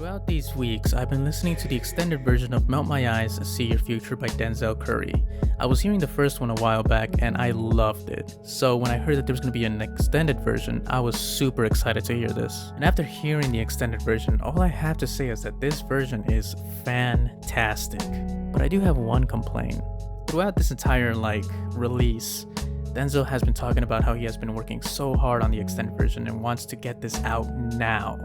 Throughout these weeks, I've been listening to the extended version of Melt My Eyes and See Your Future by Denzel Curry. I was hearing the first one a while back and I loved it. So when I heard that there was going to be an extended version, I was super excited to hear this. And after hearing the extended version, all I have to say is that this version is fantastic. But I do have one complaint. Throughout this entire release, Denzel has been talking about how he has been working so hard on the extended version and wants to get this out now.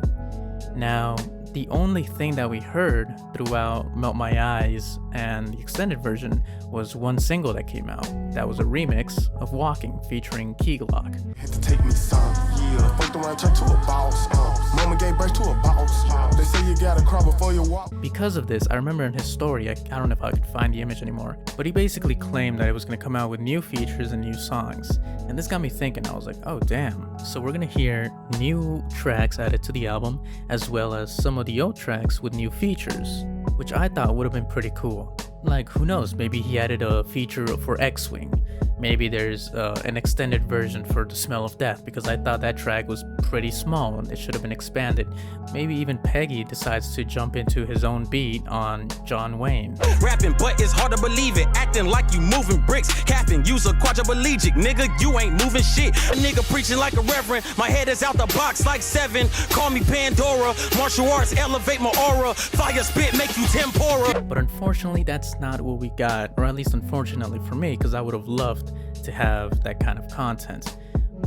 Now, the only thing that we heard throughout Melt My Eyes and the extended version was one single that came out. That was a remix of Walkin featuring Key Glock. Had to take me some, yeah. Fucked around, turned to a boss. Mama gave birth to a boss. They say you gotta crawl before you walk. Because of this, I remember in his story, I don't know if I could find the image anymore, but he basically claimed that it was gonna come out with new features and new songs. And this got me thinking, I was like, oh damn. So we're gonna hear new tracks added to the album, as well as some of the old tracks with new features, which I thought would have been pretty cool. Like, who knows, maybe he added a feature for X-Wing. Maybe there's an extended version for The Smell of Death, because I thought that track was pretty small and it should have been expanded. Maybe even Peggy decides to jump into his own beat on John Wayne. Rapping, but it's hard to believe it. Acting like you moving bricks. Capping, use a quadriplegic. Nigga, you ain't moving shit. A nigga preaching like a reverend. My head is out the box like 7. Call me Pandora. Martial arts elevate my aura. Fire spit make you tempura. But unfortunately, that's not what we got. Or at least unfortunately for me, because I would have loved to have that kind of content.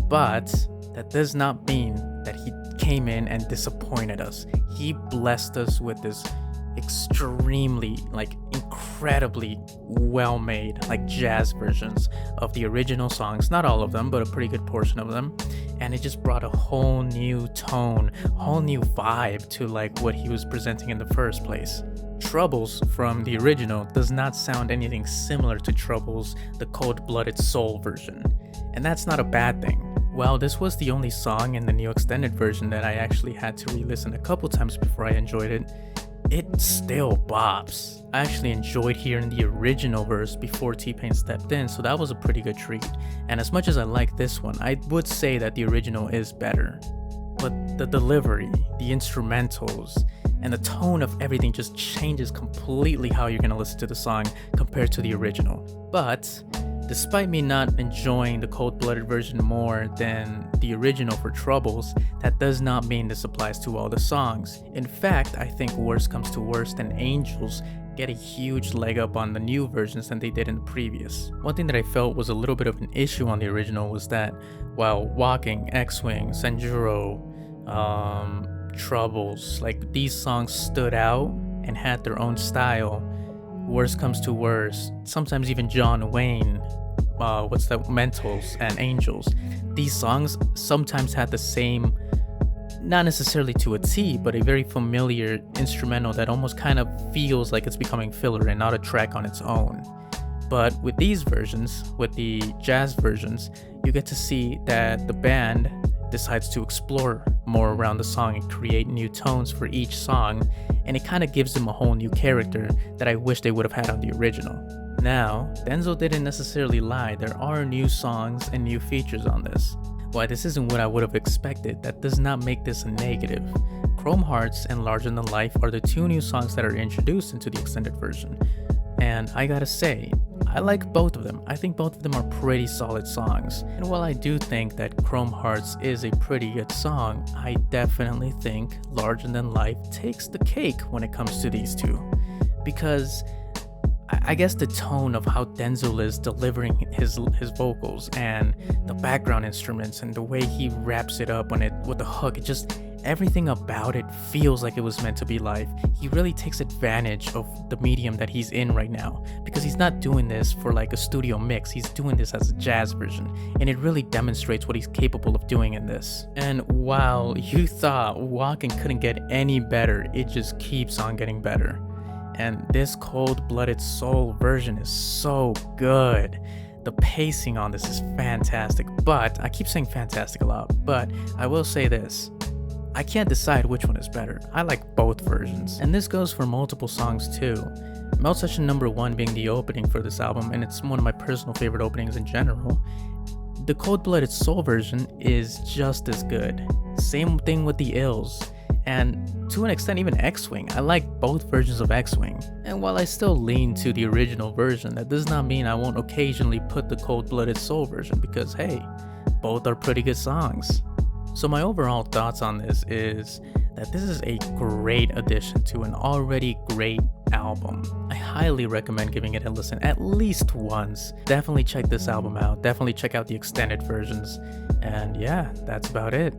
But that does not mean that he came in and disappointed us. He blessed us with this extremely, incredibly well-made, jazz versions of the original songs. Not all of them, but a pretty good portion of them. And it just brought a whole new tone, whole new vibe to what he was presenting in the first place. Troubles from the original does not sound anything similar to Troubles, the Cold-Blooded Soul version. And that's not a bad thing. While this was the only song in the new extended version that I actually had to re-listen a couple times before I enjoyed it, it still bops. I actually enjoyed hearing the original verse before T-Pain stepped in, so that was a pretty good treat. And as much as I like this one, I would say that the original is better. But the delivery, the instrumentals, and the tone of everything just changes completely how you're gonna listen to the song compared to the original. But despite me not enjoying the cold-blooded version more than the original for Troubles, that does not mean this applies to all the songs. In fact, I think worst comes to worst and Angels get a huge leg up on the new versions than they did in the previous. One thing that I felt was a little bit of an issue on the original was that while Walkin, X-Wing, Sanjuro, Troubles, these songs stood out and had their own style. Worst comes to worst, sometimes even John Wayne, Mentals and Angels. These songs sometimes had the same, not necessarily to a T, but a very familiar instrumental that almost kind of feels like it's becoming filler and not a track on its own. But with these versions, with the jazz versions, you get to see that the band decides to explore more around the song and create new tones for each song, and it kind of gives them a whole new character that I wish they would have had on the original. Now, Denzel didn't necessarily lie, there are new songs and new features on this. While this isn't what I would have expected, that does not make this a negative. Chrome Hearts and Larger Than Life are the two new songs that are introduced into the extended version. And I gotta say, I like both of them. I think both of them are pretty solid songs. And while I do think that Chrome Hearts is a pretty good song, I definitely think Larger Than Life takes the cake when it comes to these two. Because I guess the tone of how Denzel is delivering his vocals and the background instruments and the way he wraps it up with the hook, it just, everything about it feels like it was meant to be live. He really takes advantage of the medium that he's in right now, because he's not doing this for a studio mix, he's doing this as a jazz version, and it really demonstrates what he's capable of doing in this. And while you thought Walkin couldn't get any better, it just keeps on getting better. And this Cold-Blooded Soul version is so good. The pacing on this is fantastic, but I keep saying fantastic a lot, but I will say this. I can't decide which one is better. I like both versions. And this goes for multiple songs too. Melt Session number 1 being the opening for this album, and it's one of my personal favorite openings in general. The Cold-Blooded Soul version is just as good. Same thing with the Ills. and to an extent even X-Wing. I like both versions of X-Wing, and while I still lean to the original version, that does not mean I won't occasionally put the Cold-Blooded Soul version, because hey, both are pretty good songs. So my overall thoughts on this is that this is a great addition to an already great album. I highly recommend giving it a listen at least once. Definitely check this album out. Definitely check out the extended versions. And yeah, that's about it.